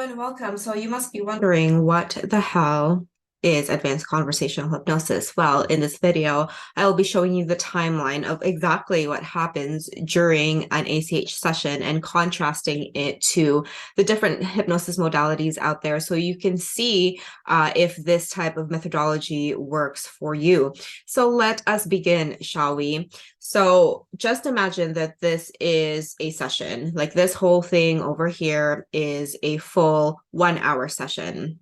And welcome. So you must be wondering what the hell is advanced conversational hypnosis? Well, in this video, I will be showing you the timeline of exactly what happens during an ACH session and contrasting it to the different hypnosis modalities out there so you can see if this type of methodology works for you. So let us begin, shall we? So just imagine that this is a session, like this whole thing over here is a full 1 hour session.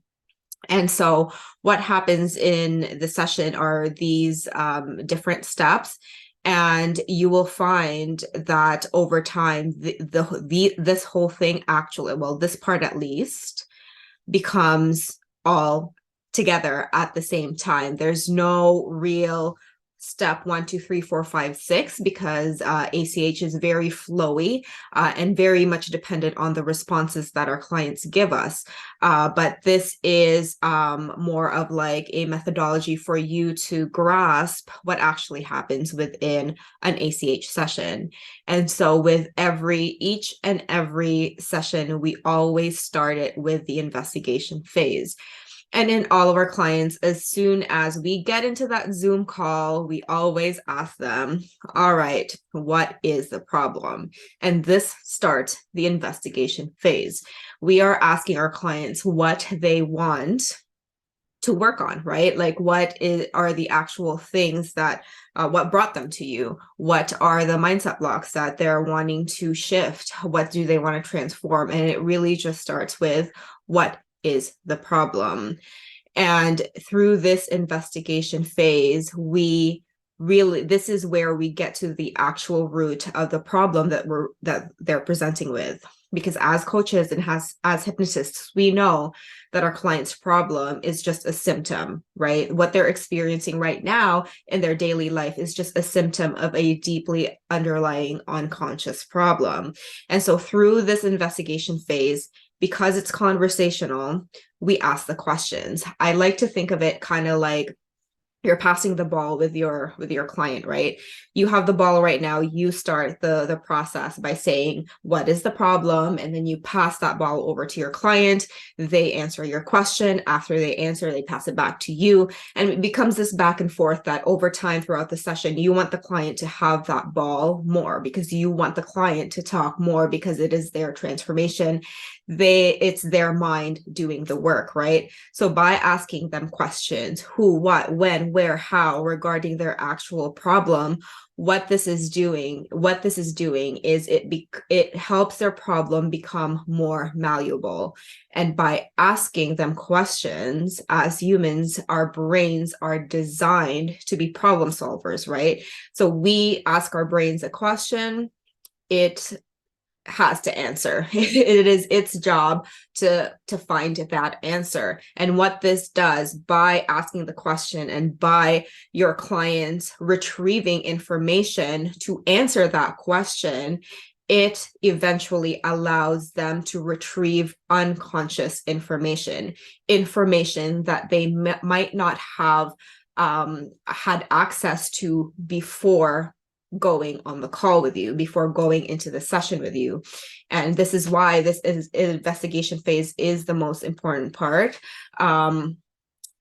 And so what happens in the session are these different steps. And you will find that over time, this whole thing actually, well, this part at least, becomes all together at the same time. There's no real step 1, 2, 3, 4, 5, 6 because ACH is very flowy and very much dependent on the responses that our clients give us. But this is more of like a methodology for you to grasp what actually happens within an ACH session. And so with each and every session, we always start it with the investigation phase. And in all of our clients, as soon as we get into that Zoom call, we always ask them, all right, what is the problem? And this starts the investigation phase. We are asking our clients what they want to work on, right? Like are the actual things that what brought them to you? What are the mindset blocks that they're wanting to shift? What do they want to transform? And it really just starts with what is the problem. And through this investigation phase, this is where we get to the actual root of the problem that they're presenting with. Because as coaches and as hypnotists, we know that our client's problem is just a symptom, right? What they're experiencing right now in their daily life is just a symptom of a deeply underlying unconscious problem. And so through this investigation phase, because it's conversational, we ask the questions. I like to think of it kind of like you're passing the ball with your client, right? You have the ball right now. You start the process by saying, what is the problem? And then you pass that ball over to your client. They answer your question. After they answer, they pass it back to you. And it becomes this back and forth that over time throughout the session, you want the client to have that ball more because you want the client to talk more because it is their transformation. It's their mind doing the work, right? So by asking them questions, who, what, when, where, how, regarding their actual problem, what this is doing is it helps their problem become more malleable. And by asking them questions, as humans, our brains are designed to be problem solvers, right? So we ask our brains a question, it has to answer. It is its job to find that answer. And what this does by asking the question and by your clients retrieving information to answer that question, it eventually allows them to retrieve unconscious information that they might not have had access to before going on the call with you, before going into the session with you. And this is why this investigation phase is the most important part, and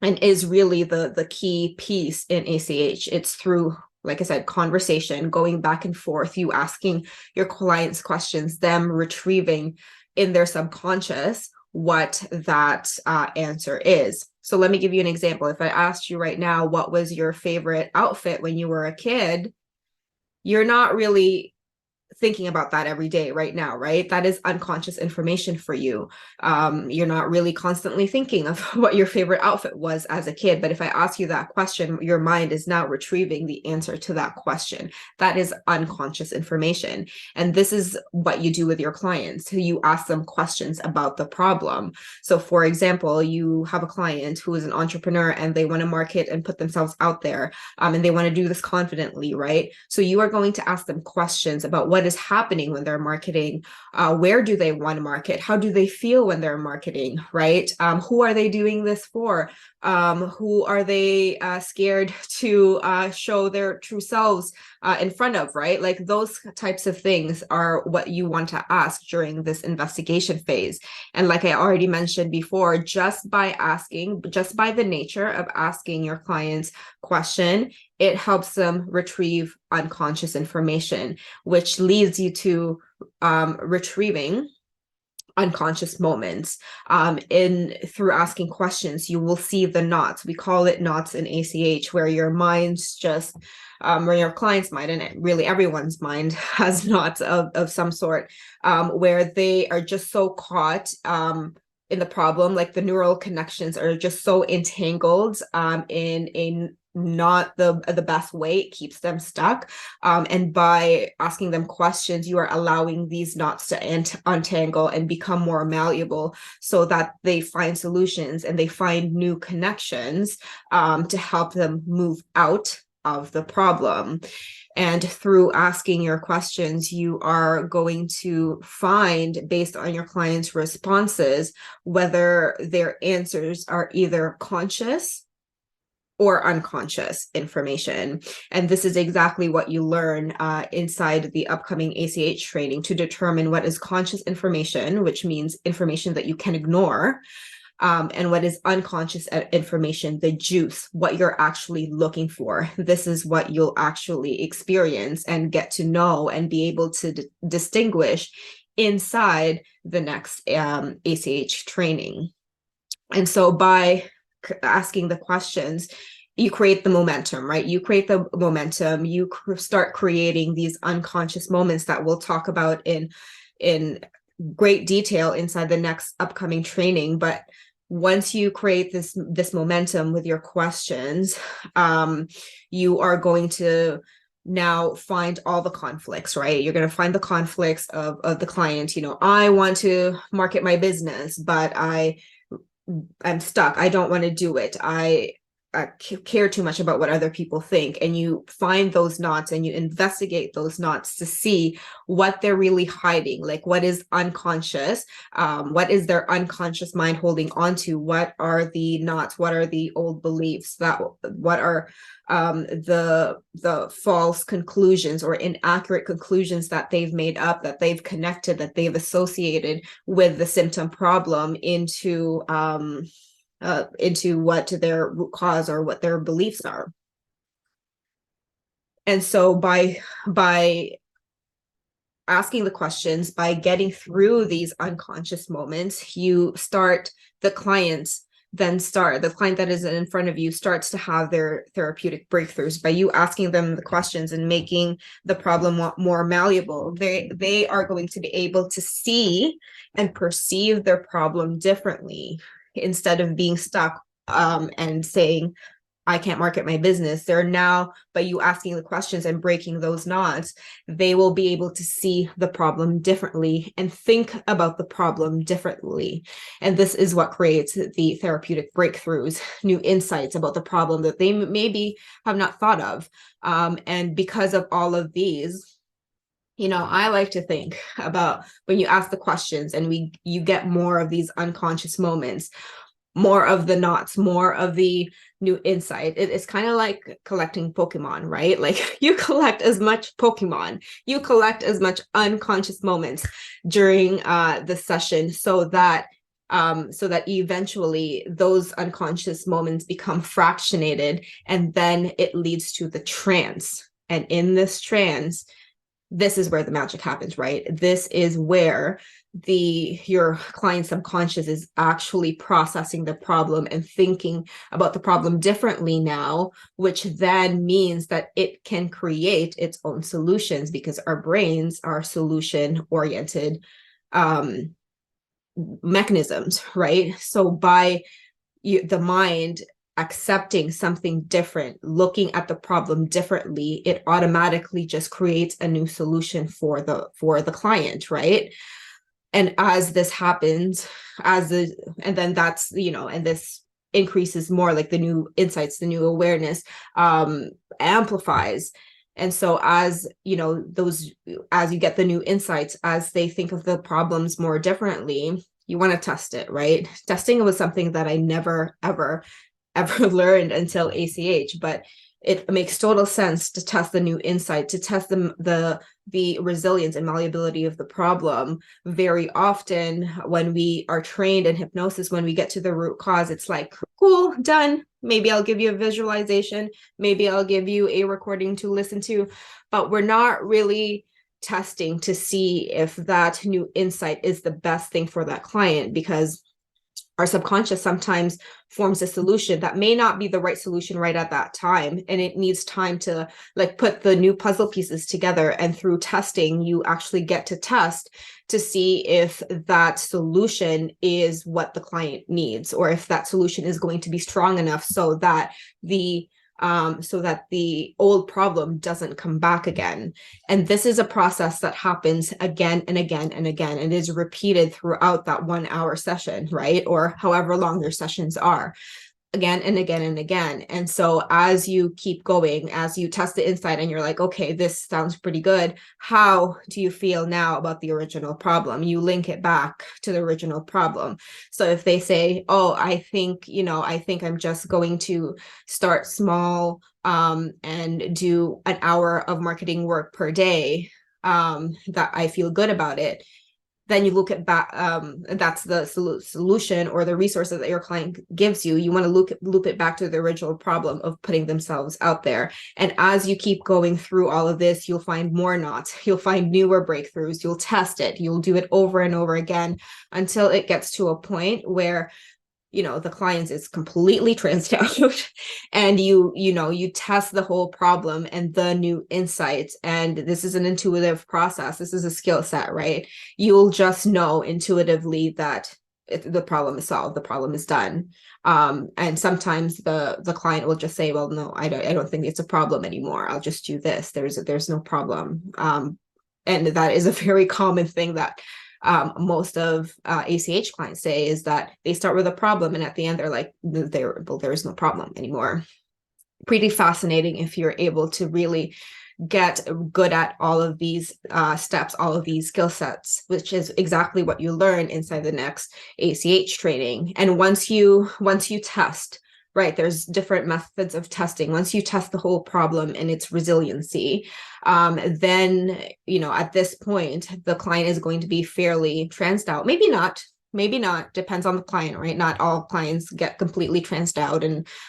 is really the key piece in ACH. It's through, like I said, conversation, going back and forth, you asking your clients questions, them retrieving in their subconscious what that answer is. So let me give you an example. If I asked you right now, what was your favorite outfit when you were a kid? You're not really thinking about that every day right now, right? That is unconscious information for you. You're not really constantly thinking of what your favorite outfit was as a kid. But if I ask you that question, your mind is now retrieving the answer to that question. That is unconscious information. And this is what you do with your clients. You ask them questions about the problem. So for example, you have a client who is an entrepreneur and they want to market and put themselves out there, and they want to do this confidently, right? So you are going to ask them questions about what is happening when they're marketing, where do they want to market, how do they feel when they're marketing, right? Who are they doing this for? Who are they scared to show their true selves in front of, right? Like those types of things are what you want to ask during this investigation phase. And like I already mentioned before, just by the nature of asking your clients question, it helps them retrieve unconscious information, which leads you to retrieving unconscious moments. Through asking questions, you will see the knots. We call it knots in ACH, where your mind's just where your client's mind, and really everyone's mind, has knots of some sort, where they are just so caught in the problem, like the neural connections are just so entangled in a not the best way. It keeps them stuck, and by asking them questions, you are allowing these knots to untangle and become more malleable, so that they find solutions and they find new connections to help them move out of the problem. And through asking your questions, you are going to find, based on your clients' responses, whether their answers are either conscious or unconscious information. And this is exactly what you learn inside the upcoming ACH training, to determine what is conscious information, which means information that you can ignore, and what is unconscious information, the juice, what you're actually looking for. This is what you'll actually experience and get to know and be able to distinguish inside the next ACH training. And so by asking the questions, you create the momentum, right? You create the momentum, you start creating these unconscious moments that we'll talk about in great detail inside the next upcoming training. But once you create this momentum with your questions, you are going to now find all the conflicts, right? You're going to find the conflicts of the client. I want to market my business, but I'm stuck. I don't want to do it. I care too much about what other people think. And you find those knots and you investigate those knots to see what they're really hiding, like what is unconscious, what is their unconscious mind holding on to, what are the knots, what are the old beliefs, what are the false conclusions or inaccurate conclusions that they've made up, that they've connected, that they've associated with the symptom problem into what their root cause or what their beliefs are. And so by asking the questions, by getting through these unconscious moments, the client that is in front of you starts to have their therapeutic breakthroughs. By you asking them the questions and making the problem more malleable, they are going to be able to see and perceive their problem differently. Instead of being stuck and saying, I can't market my business, they're now, by you asking the questions and breaking those knots, they will be able to see the problem differently and think about the problem differently. And this is what creates the therapeutic breakthroughs, new insights about the problem that they maybe have not thought of. And because of all of these, I like to think about when you ask the questions and you get more of these unconscious moments, more of the knots, more of the new insight. It's kind of like collecting Pokemon, right? Like you collect as much Pokemon, you collect as much unconscious moments during the session, so that eventually those unconscious moments become fractionated, and then it leads to the trance. And in this trance, this is where the magic happens, right? This is where your client's subconscious is actually processing the problem and thinking about the problem differently now, which then means that it can create its own solutions, because our brains are solution-oriented mechanisms, right? So by the mind accepting something different, looking at the problem differently, it automatically just creates a new solution for the client, right? And as this happens, and this increases more, like the new insights, the new awareness amplifies. And so as you know, as you get the new insights, as they think of the problems more differently, you want to test it, right? Testing was something that I never ever learned until ACH, but it makes total sense to test the new insight, to test the resilience and malleability of the problem. Very often when we are trained in hypnosis, when we get to the root cause, it's like, cool, done. Maybe I'll give you a visualization. Maybe I'll give you a recording to listen to, but we're not really testing to see if that new insight is the best thing for that client, because our subconscious sometimes forms a solution that may not be the right solution right at that time. And it needs time to like put the new puzzle pieces together. And through testing, you actually get to test to see if that solution is what the client needs, or if that solution is going to be strong enough so that the old problem doesn't come back again. And this is a process that happens again and again and again, and is repeated throughout that 1 hour session, right? Or however long your sessions are. Again and again and again. And so as you keep going, as you test the insight and you're like, okay, this sounds pretty good. How do you feel now about the original problem? You link it back to the original problem. So if they say, oh, I think I'm just going to start small and do an hour of marketing work per day, that I feel good about it. Then you look at back, that's the solution or the resources that your client gives you. You want to loop it back to the original problem of putting themselves out there. And as you keep going through all of this, you'll find more knots, you'll find newer breakthroughs, you'll test it, you'll do it over and over again until it gets to a point where the client is completely tranced out and you test the whole problem and the new insights. And this is an intuitive process. This is a skill set, right? You'll just know intuitively that the problem is solved, the problem is done. And sometimes the client will just say, well, no, I don't think it's a problem anymore. I'll just do this. There's no problem. And that is a very common thing that most of ACH clients say, is that they start with a problem and at the end they're like, there is no problem anymore. Pretty fascinating if you're able to really get good at all of these steps, all of these skill sets, which is exactly what you learn inside the next ACH training. And once you test, right, there's different methods of testing. Once you test the whole problem and its resiliency, then, at this point, the client is going to be fairly tranced out. Maybe not, depends on the client, right? Not all clients get completely tranced out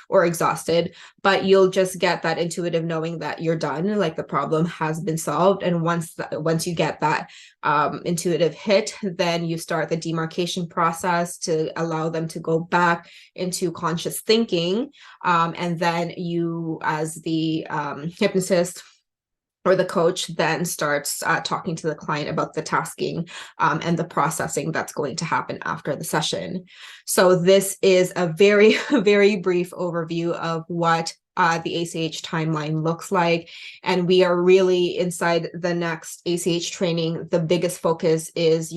or exhausted, but you'll just get that intuitive knowing that you're done, like the problem has been solved. And once you get that intuitive hit, then you start the demarcation process to allow them to go back into conscious thinking. And then you, as the hypnotist or the coach, then starts talking to the client about the tasking and the processing that's going to happen after the session. So this is a very, very brief overview of what the ACH timeline looks like. And we are really inside the next ACH training. The biggest focus is,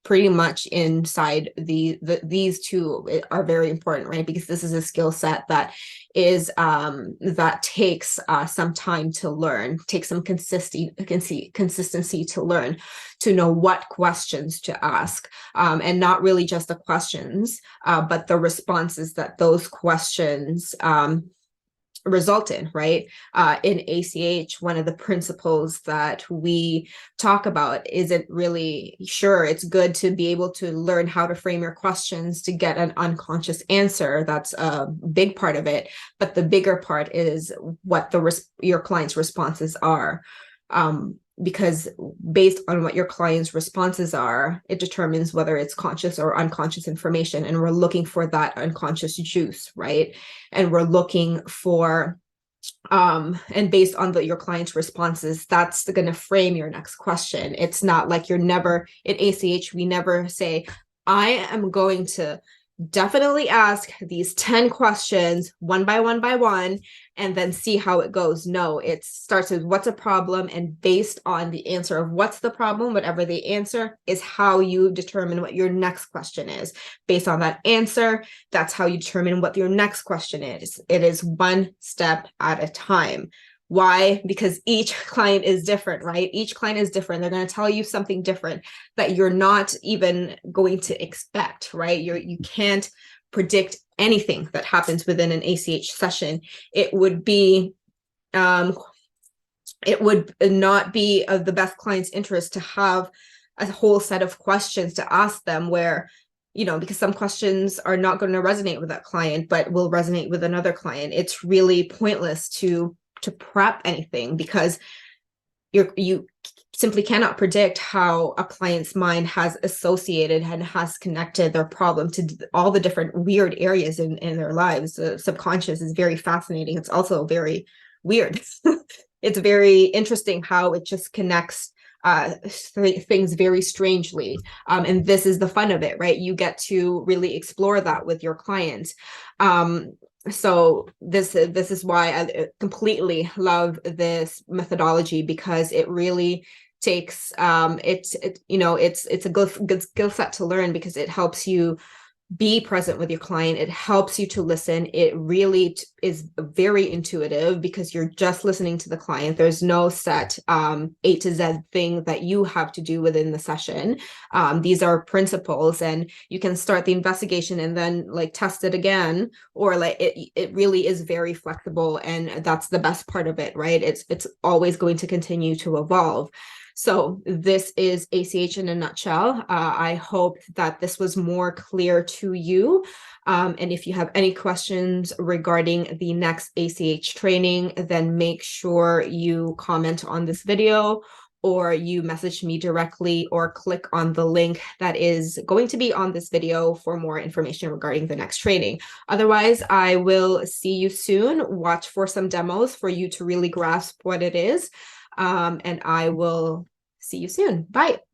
pretty much inside these two are very important, right? Because this is a skill set that is that takes some time to learn, takes some consistency to learn, to know what questions to ask, and not really just the questions, but the responses that those questions result in, right? In ACH, one of the principles that we talk about isn't really sure. It's good to be able to learn how to frame your questions to get an unconscious answer. That's a big part of it. But the bigger part is what your client's responses are. Because based on what your client's responses are, it determines whether it's conscious or unconscious information. And we're looking for that unconscious juice, right? And we're looking for, and based on your client's responses, that's going to frame your next question. It's not like in ACH, we never say, I am going to definitely ask these 10 questions one by one and then see how it goes. No, it starts with what's a problem, and based on the answer of what's the problem, whatever the answer is, how you determine what your next question is. Based on that answer, that's how you determine what your next question is. It is one step at a time. Why? Because each client is different, right? Each client is different. They're going to tell you something different that you're not even going to expect, right? You can't predict anything that happens within an ACH session. It would not be of the best client's interest to have a whole set of questions to ask them where, because some questions are not going to resonate with that client, but will resonate with another client. It's really pointless to prep anything, because you simply cannot predict how a client's mind has associated and has connected their problem to all the different weird areas in their lives. The subconscious is very fascinating. It's also very weird. It's very interesting how it just connects things very strangely. And this is the fun of it, right? You get to really explore that with your clients. So this is why I completely love this methodology, because it really takes it's a good skill set to learn, because it helps you be present with your client. It helps you to listen. It really is very intuitive, because you're just listening to the client. There's no set A to Z thing that you have to do within the session. These are principles, and you can start the investigation and then like test it again, or like it really is very flexible, and that's the best part of it, right? It's always going to continue to evolve. So this is ACH in a nutshell. I hope that this was more clear to you. And if you have any questions regarding the next ACH training, then make sure you comment on this video, or you message me directly, or click on the link that is going to be on this video for more information regarding the next training. Otherwise, I will see you soon. Watch for some demos for you to really grasp what it is. And I will see you soon. Bye.